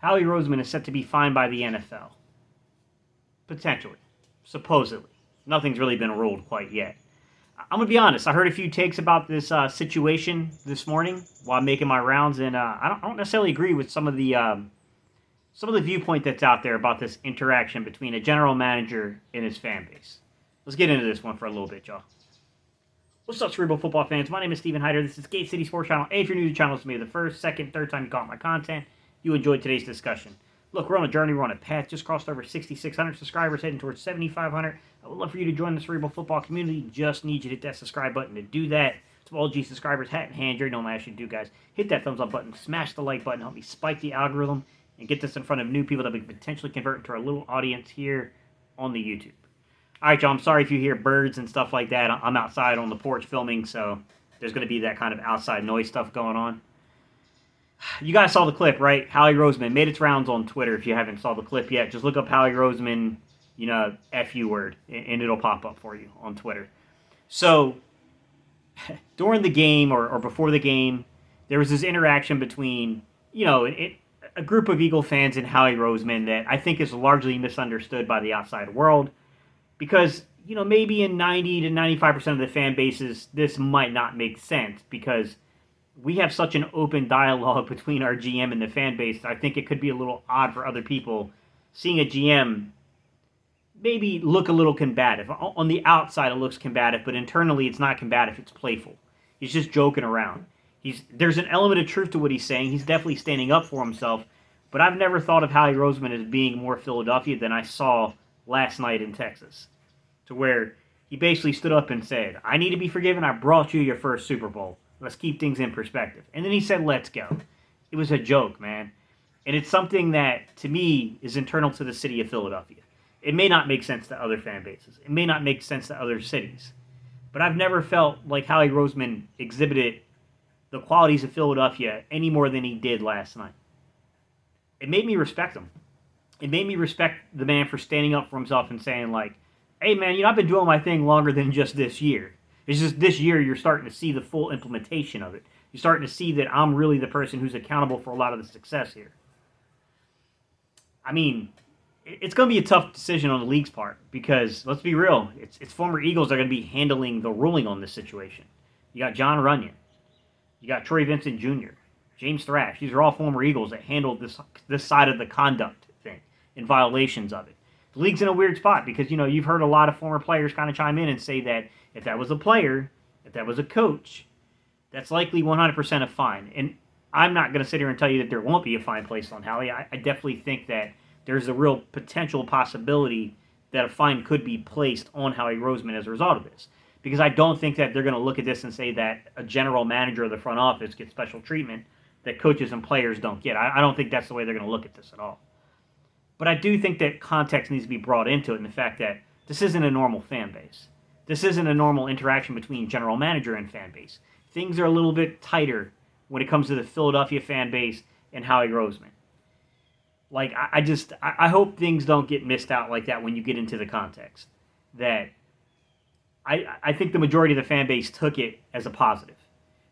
Howie Roseman is set to be fined by the NFL. Potentially. Supposedly. Nothing's really been ruled quite yet. I'm going to be honest. I heard a few takes about this situation this morning while making my rounds, and I don't necessarily agree with some of the viewpoint that's out there about this interaction between a general manager and his fan base. Let's get into this one for a little bit, y'all. What's up, Cerebral Football fans? My name is Steven Hyder. This is Gate City Sports Channel. Hey, if you're new to the channel, this is maybe the first, second, third time you caught my content. You enjoyed today's discussion. Look, we're on a journey. We're on a path. Just crossed over 6,600 subscribers, heading towards 7,500. I would love for you to join the Cerebral Football community. Just need you to hit that subscribe button to do that. To all G subscribers, hat in hand, you know what I ask you to do, guys. Hit that thumbs up button, smash the like button, help me spike the algorithm, and get this in front of new people that we can potentially convert into our little audience here on the YouTube. All right, y'all, I'm sorry if you hear birds and stuff like that. I'm outside on the porch filming, so there's going to be that kind of outside noise stuff going on. You guys saw the clip, right? Howie Roseman made its rounds on Twitter. If you haven't saw the clip yet, just look up Howie Roseman, FU word, and it'll pop up for you on Twitter. So, during the game or before the game, there was this interaction between, a group of Eagle fans and Howie Roseman that I think is largely misunderstood by the outside world. Because, maybe in 90 to 95% of the fan bases, this might not make sense because we have such an open dialogue between our GM and the fan base. I think it could be a little odd for other people seeing a GM maybe look a little combative. On the outside, it looks combative, but internally, it's not combative. It's playful. He's just joking around. There's an element of truth to what he's saying. He's definitely standing up for himself. But I've never thought of Howie Roseman as being more Philadelphia than I saw last night in Texas, to where he basically stood up and said, I need to be forgiven. I brought you your first Super Bowl. Let's keep things in perspective. And then he said, let's go. It was a joke, man. And it's something that, to me, is internal to the city of Philadelphia. It may not make sense to other fan bases. It may not make sense to other cities. But I've never felt like Howie Roseman exhibited the qualities of Philadelphia any more than he did last night. It made me respect him. It made me respect the man for standing up for himself and saying, hey, man, I've been doing my thing longer than just this year. It's just this year you're starting to see the full implementation of it. You're starting to see that I'm really the person who's accountable for a lot of the success here. I mean, it's going to be a tough decision on the league's part because, let's be real, it's former Eagles that are going to be handling the ruling on this situation. You got John Runyon. You got Troy Vincent Jr., James Thrash. These are all former Eagles that handled this side of the conduct thing and violations of it. The league's in a weird spot because, you've heard a lot of former players kind of chime in and say that if that was a player, if that was a coach, that's likely 100% a fine. And I'm not going to sit here and tell you that there won't be a fine placed on Howie. I definitely think that there's a real potential possibility that a fine could be placed on Howie Roseman as a result of this. Because I don't think that they're going to look at this and say that a general manager of the front office gets special treatment that coaches and players don't get. I don't think that's the way they're going to look at this at all. But I do think that context needs to be brought into it, and the fact that this isn't a normal fan base. This isn't a normal interaction between general manager and fan base. Things are a little bit tighter when it comes to the Philadelphia fan base and Howie Roseman. I hope things don't get missed out like that when you get into the context. That I think the majority of the fan base took it as a positive.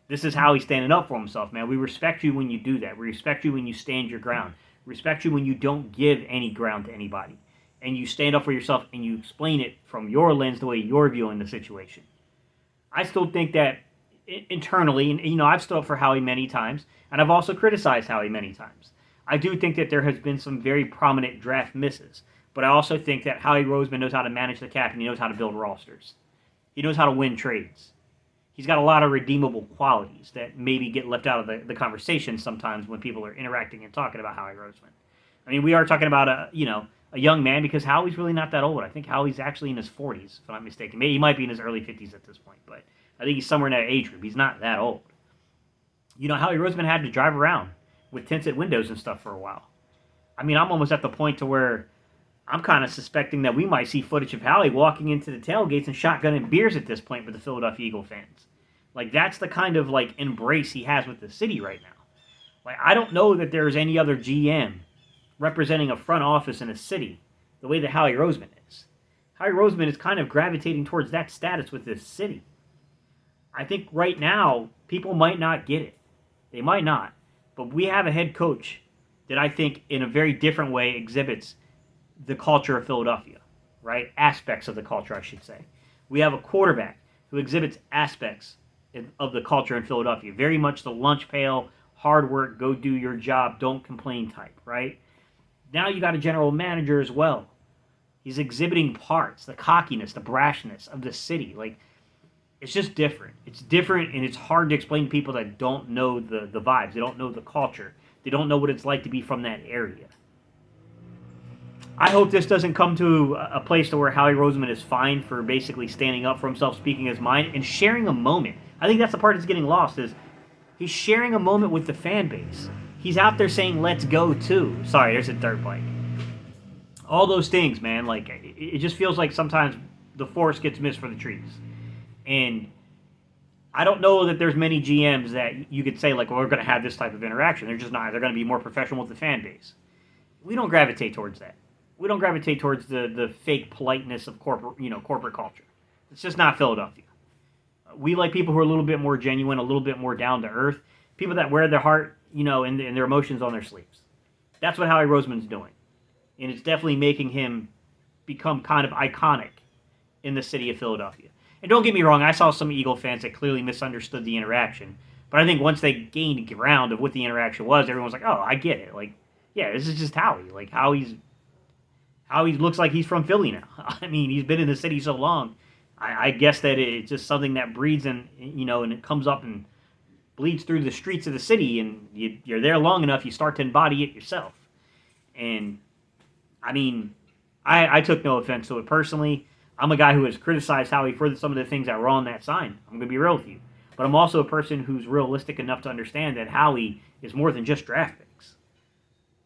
This is how he's standing up for himself, man. We respect you when you do that. We respect you when you stand your ground. We respect you when you don't give any ground to anybody. And you stand up for yourself and you explain it from your lens the way you're viewing the situation. I still think that internally, and I've stood up for Howie many times, and I've also criticized Howie many times. I do think that there has been some very prominent draft misses. But I also think that Howie Roseman knows how to manage the cap and he knows how to build rosters. He knows how to win trades. He's got a lot of redeemable qualities that maybe get left out of the conversation sometimes when people are interacting and talking about Howie Roseman. I mean, we are talking about a young man because Howie's really not that old. I think Howie's actually in his 40s, if I'm not mistaken. Maybe he might be in his early 50s at this point, but I think he's somewhere in that age group. He's not that old. Howie Roseman had to drive around with tinted windows and stuff for a while. I mean, I'm almost at the point to where I'm kind of suspecting that we might see footage of Howie walking into the tailgates and shotgunning beers at this point with the Philadelphia Eagle fans. That's the kind of, embrace he has with the city right now. I don't know that there's any other GM representing a front office in a city the way that Howie Roseman is. Howie Roseman is kind of gravitating towards that status with this city. I think right now, people might not get it. They might not. But we have a head coach that I think in a very different way exhibits the culture of Philadelphia, right? Aspects of the culture, I should say. We have a quarterback who exhibits aspects of the culture in Philadelphia. Very much the lunch pail, hard work, go do your job, don't complain type, right? Now you got a general manager as well. He's exhibiting parts, the cockiness, the brashness of the city. Like, it's just different. It's different, and it's hard to explain to people that don't know the vibes. They don't know the culture. They don't know what it's like to be from that area. I hope this doesn't come to a place to where Howie Roseman is fined for basically standing up for himself, speaking his mind, and sharing a moment. I think that's the part that's getting lost is he's sharing a moment with the fan base. He's out there saying, let's go too. Sorry, there's a dirt bike. All those things, man, like, it just feels like sometimes the forest gets missed for the trees. And I don't know that there's many GMs that you could say, like, well, we're going to have this type of interaction. They're just not. They're going to be more professional with the fan base. We don't gravitate towards that. We don't gravitate towards the fake politeness of corporate culture. It's just not Philadelphia. We like people who are a little bit more genuine, a little bit more down to earth, people that wear their heart, and their emotions on their sleeves. That's what Howie Roseman's doing. And it's definitely making him become kind of iconic in the city of Philadelphia. And don't get me wrong, I saw some Eagle fans that clearly misunderstood the interaction. But I think once they gained ground of what the interaction was, everyone was like, oh, I get it. Like, yeah, this is just Howie. Like, Howie looks like he's from Philly now. I mean, he's been in the city so long. I guess that it's just something that breeds and it comes up and bleeds through the streets of the city, and you're there long enough, you start to embody it yourself. And I mean, I took no offense to it personally. I'm a guy who has criticized Howie for some of the things that were on that sign. I'm going to be real with you. But I'm also a person who's realistic enough to understand that Howie is more than just draft picks.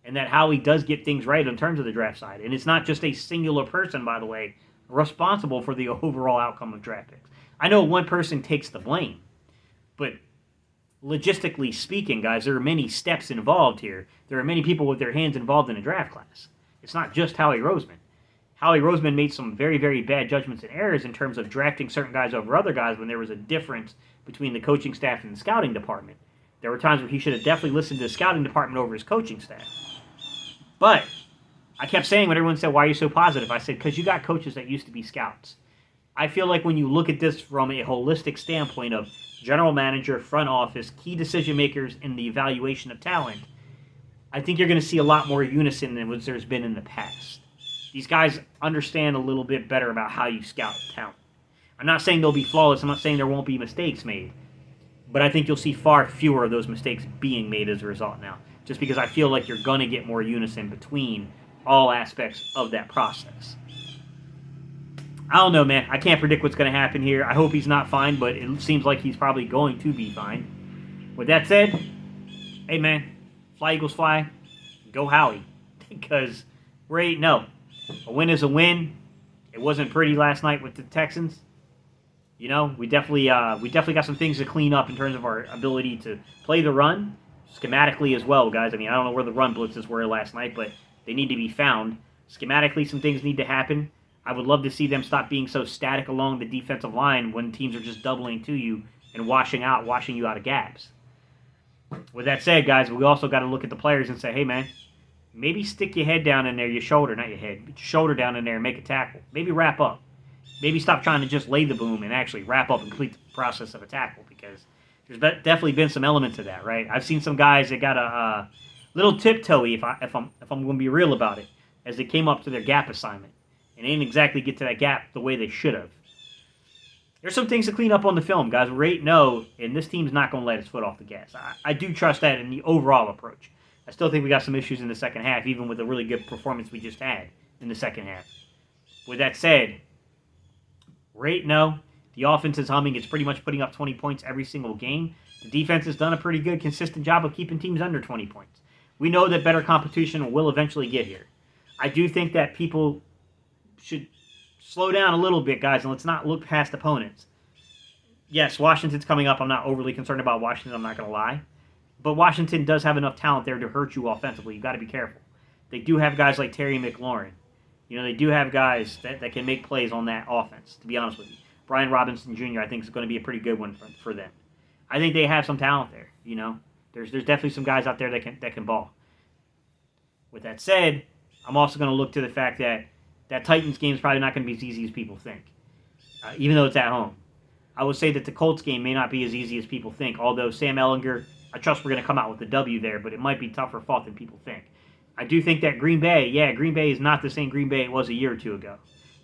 And that Howie does get things right in terms of the draft side. And it's not just a singular person, by the way, responsible for the overall outcome of draft picks. I know one person takes the blame. But logistically speaking, guys, there are many steps involved here. There are many people with their hands involved in a draft class. It's not just Howie Roseman. Howie Roseman made some very, very bad judgments and errors in terms of drafting certain guys over other guys when there was a difference between the coaching staff and the scouting department. There were times where he should have definitely listened to the scouting department over his coaching staff. But I kept saying when everyone said, why are you so positive? I said, because you got coaches that used to be scouts. I feel like when you look at this from a holistic standpoint of general manager, front office, key decision makers in the evaluation of talent, I think you're going to see a lot more unison than what there's been in the past. These guys understand a little bit better about how you scout talent. I'm not saying they'll be flawless. I'm not saying there won't be mistakes made. But I think you'll see far fewer of those mistakes being made as a result now. Just because I feel like you're going to get more unison between all aspects of that process. I don't know, man. I can't predict what's going to happen here. I hope he's not fined, but it seems like he's probably going to be fined. With that said, hey, man, fly Eagles fly. Go Howie. Because we're 8-0. A win is a win. It wasn't pretty last night with the Texans. We definitely got some things to clean up in terms of our ability to play the run, schematically as well, guys. I mean, I don't know where the run blitzes were last night, but they need to be found. Schematically, some things need to happen. I would love to see them stop being so static along the defensive line when teams are just doubling to you and washing you out of gaps. With that said, guys, we also got to look at the players and say, hey, man, maybe stick your head down in there, your shoulder, not your head, but your shoulder down in there and make a tackle. Maybe wrap up. Maybe stop trying to just lay the boom and actually wrap up and complete the process of a tackle, because there's definitely been some elements of that, right? I've seen some guys that got a little tiptoey, if I'm going to be real about it, as they came up to their gap assignment, and they didn't exactly get to that gap the way they should have. There's some things to clean up on the film, guys. We're 8-0, and this team's not going to let its foot off the gas. I do trust that in the overall approach. I still think we got some issues in the second half, even with a really good performance we just had in the second half. With that said, we're 8-0. The offense is humming. It's pretty much putting up 20 points every single game. The defense has done a pretty good, consistent job of keeping teams under 20 points. We know that better competition will eventually get here. I do think that people should slow down a little bit, guys, and let's not look past opponents. Yes, Washington's coming up. I'm not overly concerned about Washington, I'm not going to lie. But Washington does have enough talent there to hurt you offensively. You've got to be careful. They do have guys like Terry McLaurin. They do have guys that can make plays on that offense, to be honest with you. Brian Robinson Jr., I think, is going to be a pretty good one for them. I think they have some talent there, There's definitely some guys out there that can ball. With that said, I'm also going to look to the fact that that Titans game is probably not going to be as easy as people think, even though it's at home. I would say that the Colts game may not be as easy as people think, although Sam Ehlinger, I trust we're going to come out with a W there, but it might be tougher fought than people think. I do think that Green Bay is not the same Green Bay it was a year or two ago.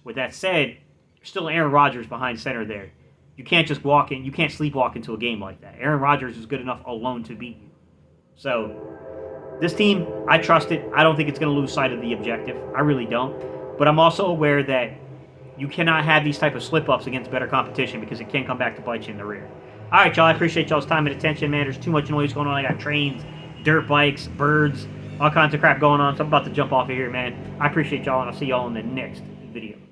With that said, there's still Aaron Rodgers behind center there. You can't just walk in, you can't sleepwalk into a game like that. Aaron Rodgers is good enough alone to beat you. So, this team, I trust it. I don't think it's going to lose sight of the objective. I really don't. But I'm also aware that you cannot have these type of slip-ups against better competition because it can come back to bite you in the rear. All right, y'all. I appreciate y'all's time and attention, man. There's too much noise going on. I got trains, dirt bikes, birds, all kinds of crap going on. So I'm about to jump off of here, man. I appreciate y'all, and I'll see y'all in the next video.